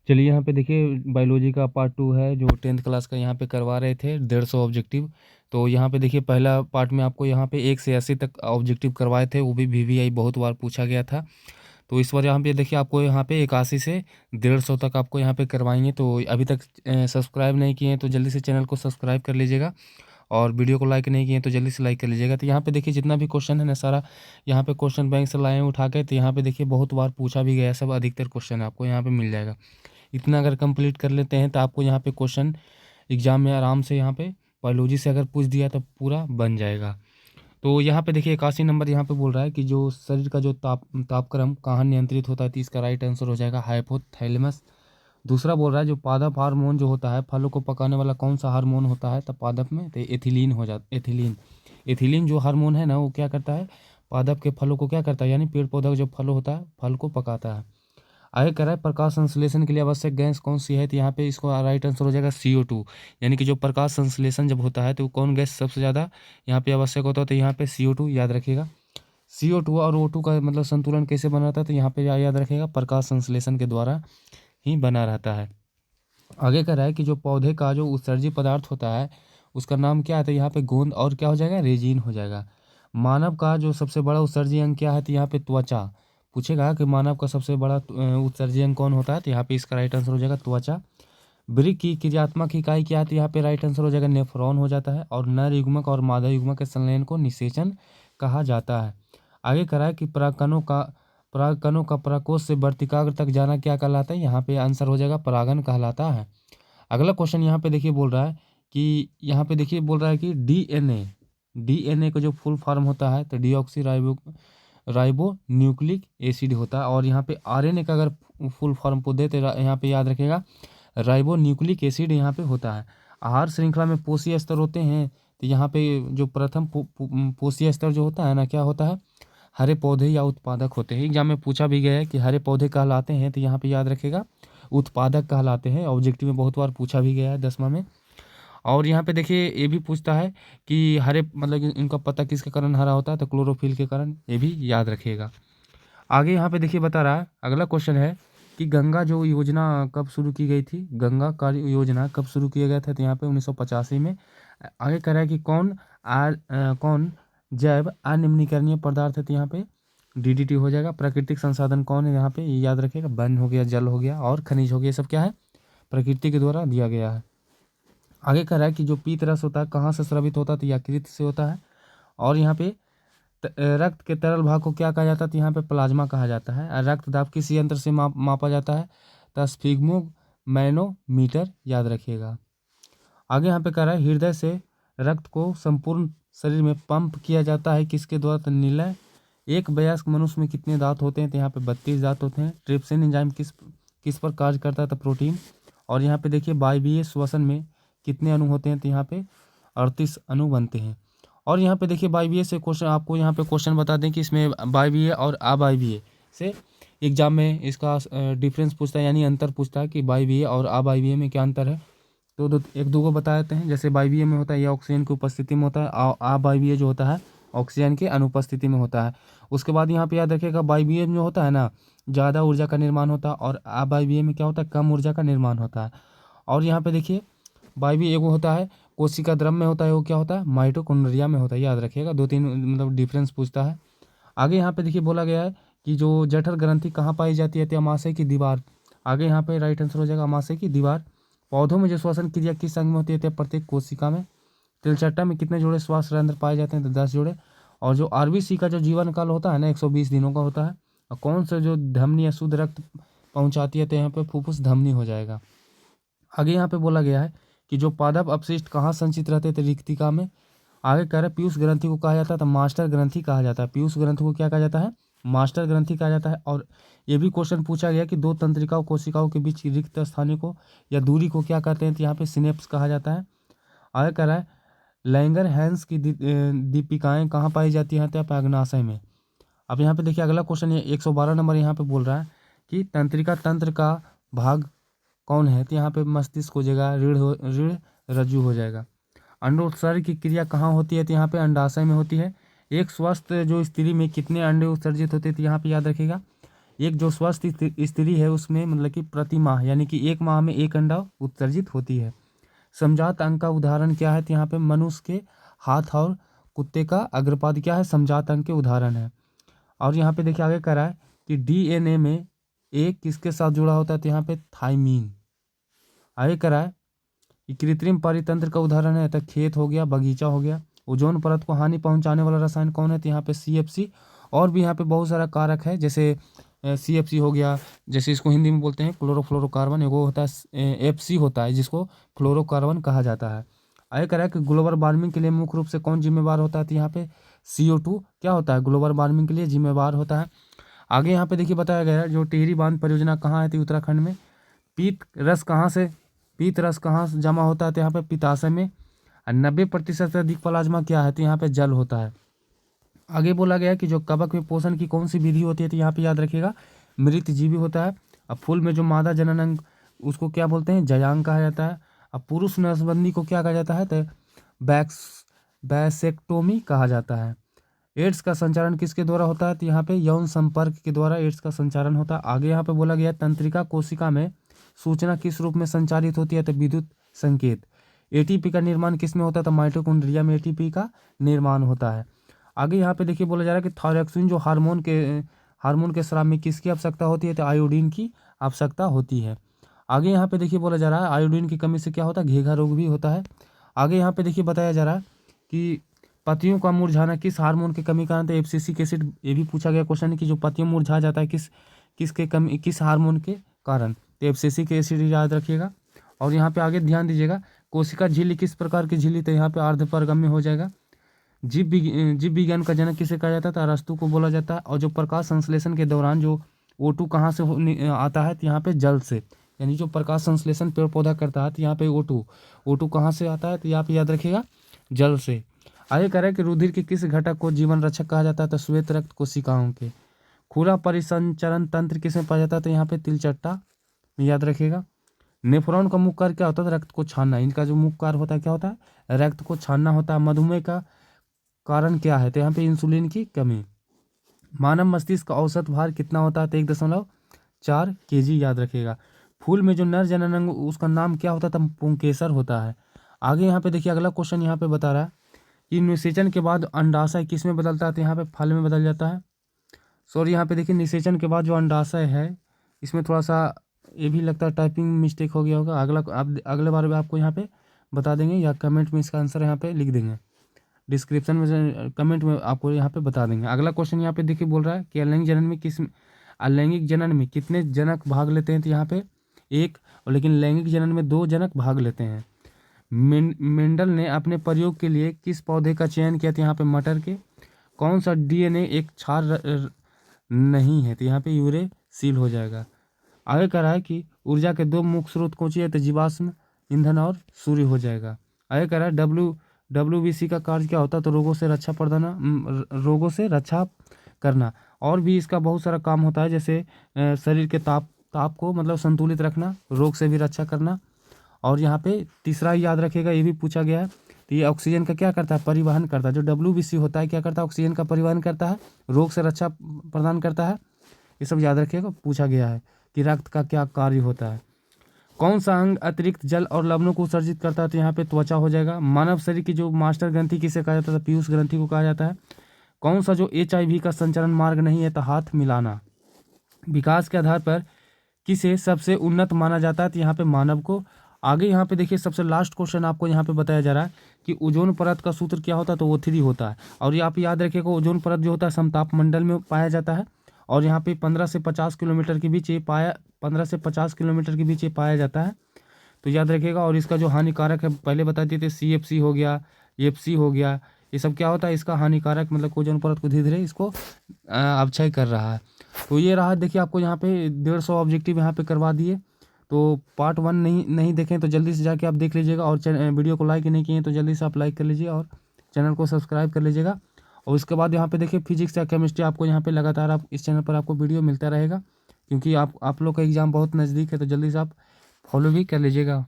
चलिए यहाँ पे देखिए बायोलॉजी का पार्ट 2 है जो 10th क्लास का यहाँ पे करवा रहे थे 150 ऑब्जेक्टिव। तो यहाँ पे देखिए पहला पार्ट में आपको यहाँ पे 1 से 80 तक ऑब्जेक्टिव करवाए थे, वो भी वीवीआई बहुत बार पूछा गया था। तो इस बार यहाँ पे देखिए आपको यहाँ पे 81 से 150 तक आपको यहाँ पे करवाएंगे। तो अभी तक सब्सक्राइब नहीं किए हैं तो जल्दी से चैनल को सब्सक्राइब कर लीजिएगा, और वीडियो को लाइक नहीं किए हैं तो जल्दी से लाइक कर लीजिएगा। तो यहाँ पे देखिए जितना भी क्वेश्चन है ना सारा यहाँ पे क्वेश्चन बैंक से लाए हैं उठा के। तो यहाँ पे देखिए बहुत बार पूछा भी गया, सब अधिकतर क्वेश्चन आपको यहाँ पे मिल जाएगा। इतना अगर कंप्लीट कर लेते हैं तो आपको यहाँ पे क्वेश्चन एग्जाम में आराम से यहाँ पे बायोलॉजी से अगर पूछ दिया तो पूरा बन जाएगा। तो यहाँ पे देखिए 81 नंबर यहाँ पे बोल रहा है कि जो शरीर का जो तापक्रम कहाँ नियंत्रित होता है, तो इसका राइट आंसर हो जाएगा हाइपोथैलेमस। दूसरा बोल रहा है जो पादप हार्मोन जो होता है, फलों को पकाने वाला कौन सा हार्मोन होता है, तो पादप में तो एथिलीन हो जाता, एथिलीन। एथिलीन जो हार्मोन है ना वो क्या करता है, पादप के फलों को क्या करता है, यानी पेड़ पौधा का जो फल होता है फल को पकाता है। आगे कह रहा है प्रकाश संश्लेषण के लिए आवश्यक गैस कौन सी है, तो यहाँ पे इसको राइट आंसर हो जाएगा CO2। यानी कि जो प्रकाश संश्लेषण जब होता है तो कौन गैस सबसे ज़्यादा यहाँ पे आवश्यक होता है, तो यहाँ पे CO2 याद रखिएगा। CO2 और O2 का मतलब संतुलन कैसे बना रहता है, तो यहाँ पे याद रखिएगा प्रकाश संश्लेषण के द्वारा ही बना रहता है। आगे कह रहा है कि जो पौधे का जो उत्सर्जी पदार्थ होता है उसका नाम क्या है, तो यहाँ पे गोंद और क्या हो जाएगा, रेजिन हो जाएगा। मानव का जो सबसे बड़ा उत्सर्जी अंग क्या है, तो यहाँ पे त्वचा। पूछेगा कि मानव का सबसे बड़ा उत्सर्जी अंग कौन होता है, तो यहाँ पे इसका राइट आंसर हो जाएगा त्वचा। वृक्क की क्रियात्मक इकाई क्या है, तो यहाँ पे राइट आंसर हो जाएगा नेफ्रॉन हो जाता है। और नर युग्मक और मादा युग्मक के संलयन को निषेचन कहा जाता है। आगे कह रहा है कि परागकणों का परागकोश से वर्तिकाग्र तक जाना क्या कहलाता है, यहाँ पे आंसर हो जाएगा परागन कहलाता है। अगला क्वेश्चन यहाँ पे देखिए बोल रहा है कि यहाँ पे देखिए बोल रहा है कि डीएनए, डीएनए का जो फुल फॉर्म होता है तो डीऑक्सी राइबो न्यूक्लिक एसिड होता है। और यहाँ पे आरएनए का अगर फुल फॉर्म को दे तो यहाँ पे याद रखेगा राइबो न्यूक्लिक एसिड यहाँ पे होता है। आहार श्रृंखला में पोषक स्तर होते हैं, तो यहाँ पे जो प्रथम पोषक स्तर जो होता है ना क्या होता है, हरे पौधे या उत्पादक होते हैं। एग्जाम में पूछा भी गया है कि हरे पौधे कहलाते हैं, तो यहाँ पे याद रखेगा उत्पादक कहलाते हैं। ऑब्जेक्टिव में बहुत बार पूछा भी गया है 10वां में। और यहाँ पे देखिए ये भी पूछता है कि हरे मतलब कि इनका पत्ता किसके कारण हरा होता है, तो क्लोरोफिल के कारण, ये भी याद रखिएगा। आगे यहाँ पे देखिए बता रहा है, अगला क्वेश्चन है कि गंगा जो योजना कब शुरू की गई थी, गंगा कार्य योजना कब शुरू किया गया था, तो यहाँ पे 1985 में। आगे कह रहा है कि कौन जैव अनिम्नीकरणीय पदार्थ है, तो यहाँ पे DDT हो जाएगा। प्राकृतिक संसाधन कौन है, यहाँ पे ये याद रखिएगा वन हो गया, जल हो गया और खनिज हो गया, ये सब क्या है, प्रकृति के द्वारा दिया गया है। आगे कह रहा है कि जो पीत रस होता है कहाँ से स्रावित होता है, तो यकृत से होता है। और यहाँ पे रक्त के तरल भाग को क्या कहा जाता है, तो यहाँ पे प्लाज्मा कहा जाता है। और रक्त दाब किस यंत्र से मापा जाता है, तो स्फिग्मो मैनोमीटर याद रखिएगा। आगे यहाँ पे कह रहा है हृदय से रक्त को संपूर्ण शरीर में पंप किया जाता है किसके द्वारा, तो निलय। एक वयस्क मनुष्य में कितने दांत होते हैं, तो यहाँ पे 32 दांत होते हैं। ट्रिप्सिन एंजाइम किस किस पर कार्य करता है, तो प्रोटीन। और यहाँ पे देखिए वायवीय श्वसन में कितने अणु होते हैं, तो यहाँ पे 38 अणु बनते हैं। और यहाँ पे देखिए वायवीय से क्वेश्चन आपको यहाँ पे क्वेश्चन बता दें कि इसमें वायवीय और अवायवीय से एग्जाम में इसका डिफरेंस पूछता है, यानी अंतर पूछता है कि वायवीय और अवायवीय में क्या अंतर है। तो एक दो को बता देते हैं। जैसे वायवीय में होता है ये ऑक्सीजन की उपस्थिति में होता है, अवायवीय जो होता है ऑक्सीजन की अनुपस्थिति में होता है। उसके बाद यहाँ पे याद रखिएगा वायवीय में जो होता है ना ज़्यादा ऊर्जा का निर्माण होता है, और अवायवीय में क्या होता है कम ऊर्जा का निर्माण होता है। और यहाँ पे देखिए वायवीय एगो होता है कोशिका द्रव में होता है, वो क्या होता है माइटोकॉन्ड्रिया में होता है, याद रखिएगा। दो तीन मतलब डिफरेंस पूछता है। आगे यहाँ पे देखिए बोला गया है कि जो जठर ग्रंथि कहाँ पाई जाती है, तो अमाशय की दीवार। आगे यहाँ पे राइट आंसर हो जाएगा अमाशय की दीवार। पौधों में जो श्वसन क्रिया किस अंग में होती है, तो प्रत्येक कोशिका में। तिलचट्टा में कितने जोड़े श्वास रंध्र पाए जाते हैं, तो 10 जोड़े। और जो RBC का जो जीवन काल होता है ना 120 दिनों का होता है। और कौन सा जो धमनी या शुद्ध रक्त पहुंचाती है, तो यहाँ पे फुफ्फुस धमनी हो जाएगा। आगे यहाँ पे बोला गया है कि जो पादप अपशिष्ट कहाँ संचित रहते थे, रिक्तिका में। आगे कह रहे हैं पीयूष ग्रंथि को कहा जाता है, तो मास्टर ग्रंथि कहा जाता है। पीयूष ग्रंथि को क्या कहा जाता है, मास्टर ग्रंथि कहा जाता है। और ये भी क्वेश्चन पूछा गया कि दो तंत्रिकाओं कोशिकाओं के बीच की रिक्त स्थानीय को या दूरी को क्या कहते हैं, तो यहाँ पे सिनेप्स कहा जाता है। आगे कह रहा है लैंगर हैंस की दीपिकाएं कहाँ पाई जाती हैं, तो अग्नाशय में। अब यहाँ पे देखिए अगला क्वेश्चन 112 नंबर यहाँ पे बोल रहा है कि तंत्रिका तंत्र का भाग कौन है, तो यहाँ पे मस्तिष्क हो जाएगा, रीढ़ रज्जु हो जाएगा। अंडोत्सर्ग की क्रिया कहाँ होती है, तो यहाँ पे अंडाशय में होती है। एक स्वस्थ जो स्त्री में कितने अंडे उत्सर्जित होते हैं, तो यहाँ पे याद रखिएगा एक जो स्वस्थ स्त्री है उसमें मतलब कि प्रति माह यानी कि एक माह में एक अंडा उत्सर्जित होती है। समजात अंग का उदाहरण क्या है? तो यहाँ पे मनुष्य के हाथ और कुत्ते का अग्रपाद क्या है? समजात अंग के उदाहरण है। और यहाँ पे देखिए आगे करा है कि डीएनए में एक किसके साथ जुड़ा होता है? तो यहाँ पे थाइमीन। आगे करा है कि कृत्रिम परितंत्र का उदाहरण है तो खेत हो गया, बगीचा हो गया। ओजोन परत को हानि पहुंचाने वाला रसायन कौन है? तो यहाँ पे सीएफसी। और भी यहाँ पे बहुत सारा कारक है, जैसे सीएफसी हो गया, जैसे इसको हिंदी में बोलते हैं क्लोरोफ्लोरोकार्बन। एगो होता है एफसी होता है जिसको फ्लोरोकार्बन कहा जाता है। आगे कह रहा है कि ग्लोबल वार्मिंग के लिए मुख्य रूप से कौन जिम्मेवार होता है? तो यहाँ पे CO2 क्या होता है? ग्लोबल वार्मिंग के लिए जिम्मेवार होता है। आगे यहाँ पे देखिए बताया गया है जो टिहरी बांध परियोजना कहाँ है? तो उत्तराखंड में। पीत रस कहाँ से जमा होता है? तो यहाँ पे पित्ताशय में। 90% से अधिक प्लाज्मा क्या है? तो यहाँ पे जल होता है। आगे बोला गया कि जो कवक में पोषण की कौन सी विधि होती है? तो यहाँ पे याद रखिएगा मृतजीवी होता है। अब फूल में जो मादा जनन अंग उसको क्या बोलते हैं? जयांग कहा जाता है। अब पुरुष नसबंदी को क्या कहा जाता है? तो बैसेक्टोमी कहा जाता है। एड्स का संचारण किसके द्वारा होता है? तो यहाँ पे यौन संपर्क के द्वारा एड्स का संचारण होता है। आगे यहाँ पे बोला गया तंत्रिका कोशिका में सूचना किस रूप में संचारित होती है? तो विद्युत संकेत। एटीपी का निर्माण किस में होता है? तो माइटोकॉन्ड्रिया में एटीपी का निर्माण होता है। आगे यहाँ पे देखिए बोला जा रहा है कि थायरॉक्सिन जो हार्मोन के स्राव में किसकी आवश्यकता होती है? तो आयोडीन की आवश्यकता होती है। आगे यहाँ पे देखिए बोला जा रहा है आयोडीन की कमी से क्या होता है? घेघा रोग भी होता है। आगे यहाँ पे देखिए बताया जा रहा है कि पत्तियों का मुरझाना किस हार्मोन की कमी कारण? तो एब्सिसिक एसिड। ये भी पूछा गया क्वेश्चन है कि जो पत्तियों मुरझा जाता है किस हार्मोन के कारण? तो एब्सिसिक एसिड याद रखिएगा। और यहाँ पे आगे ध्यान दीजिएगा कोशिका झिल्ली किस प्रकार की झिल्ली? तो यहाँ पे अर्धपरगम्य हो जाएगा। जीव विज्ञान का जनक किसे कहा जाता है? तो अरस्तु को बोला जाता है। और जो प्रकाश संश्लेषण के दौरान जो O2 कहाँ से आता है? तो यहाँ पे जल से। यानी जो प्रकाश संश्लेषण पेड़ पौधा करता है तो यहाँ पे O2 कहाँ से आता है? तो यहाँ पे याद रखिएगा जल से। आगे कह रहा है कि रुधिर के किस घटक को जीवन रक्षक कहा जाता है? तो श्वेत रक्त कोशिकाओं के। खुला परिसंचरण तंत्र किसमें पाया जाता है? तो यहाँ पे तिलचट्टा में याद रखिएगा। नेफ्रॉन का मुख्य कार्य क्या होता है? रक्त को छानना। इनका जो मुख्य कार्य होता है क्या होता है? रक्त को छानना होता है। मधुमेह का कारण क्या है? तो यहाँ पे इंसुलिन की कमी। मानव मस्तिष्क का औसत भार कितना होता है? तो 1.4 kg याद रखिएगा। फूल में जो नर जनन अंग उसका नाम क्या होता है? तो पुंकेसर होता है। आगे यहाँ पे देखिए अगला क्वेश्चन यहाँ पे बता रहा है कि निषेचन के बाद अंडाशय किस में बदलता है? तो यहाँ पे फल में बदल जाता है। सॉरी यहाँ पे देखिए निषेचन के बाद जो अंडाशय है इसमें थोड़ा सा ये भी लगता है टाइपिंग मिस्टेक हो गया होगा। अगले बार में आपको यहाँ पे बता देंगे या कमेंट में इसका आंसर यहाँ पे लिख देंगे, डिस्क्रिप्शन में कमेंट में आपको यहाँ पे बता देंगे। अगला क्वेश्चन यहाँ पे देखिए बोल रहा है कि अलैंगिक जनन में कितने जनक भाग लेते हैं? तो यहाँ पे एक, और लेकिन लैंगिक जनन में 2 जनक भाग लेते हैं। मेंडल ने अपने प्रयोग के लिए किस पौधे का चयन किया? तो यहाँ पे मटर के। कौन सा डीएनए एक क्षार नहीं है? तो यहाँ पे यूरेसिल हो जाएगा। आगे कह रहा है कि ऊर्जा के 2 मुख्य स्रोत कौन सी है? तो जीवाश्म ईंधन और सूर्य हो जाएगा। आगे कह रहा है WBC का कार्य क्या होता है? तो रोगों से रक्षा करना। और भी इसका बहुत सारा काम होता है, जैसे शरीर के ताप को मतलब संतुलित रखना, रोग से भी रक्षा करना। और यहाँ पे तीसरा याद रखिएगा, ये भी पूछा गया है। तो ये ऑक्सीजन का क्या करता है? परिवहन करता है। जो WBC होता है क्या करता है? ऑक्सीजन का परिवहन करता है, रोग से रक्षा प्रदान करता है। ये सब याद रखिएगा, पूछा गया है कि रक्त का क्या कार्य होता है। कौन सा अंग अतिरिक्त जल और लवणों को उत्सर्जित करता है? तो यहाँ पे त्वचा हो जाएगा। मानव शरीर की जो मास्टर ग्रंथि किसे कहा जाता है? पीयूष ग्रंथि को कहा जाता है। कौन सा जो HIV का संचरण मार्ग नहीं है? तो हाथ मिलाना। विकास के आधार पर किसे सबसे उन्नत माना जाता है? तो यहाँ पे मानव को। आगे यहाँ पे देखिए सबसे लास्ट क्वेश्चन आपको यहाँ पे बताया जा रहा है कि ओजोन परत का सूत्र क्या होता है? तो O3 होता है। और ये आप याद रखिएगा ओजोन परत जो होता है समताप मंडल में पाया जाता है। और यहाँ पे 15 से 50 किलोमीटर के बीच ये पाया जाता है। तो याद रखिएगा। और इसका जो हानिकारक है पहले बता दिए थे, CFC हो गया, FC हो गया, ये सब क्या होता है? इसका हानिकारक मतलब ओजोन परत को धीरे धीरे इसको अवक्षय कर रहा है। तो ये रहा देखिए आपको यहाँ पे 150 ऑब्जेक्टिव यहाँ पे करवा दिए। तो पार्ट 1 नहीं देखें तो जल्दी से जाके आप देख लीजिएगा। और वीडियो को लाइक नहीं किए तो जल्दी से आप लाइक कर लीजिए और चैनल को सब्सक्राइब कर लीजिएगा। और उसके बाद यहाँ पे देखिए फिजिक्स या केमिस्ट्री आपको यहाँ पे लगातार आप इस चैनल पर आपको वीडियो मिलता रहेगा, क्योंकि आप लोग का एग्ज़ाम बहुत नज़दीक है। तो जल्दी से आप फॉलो भी कर लीजिएगा।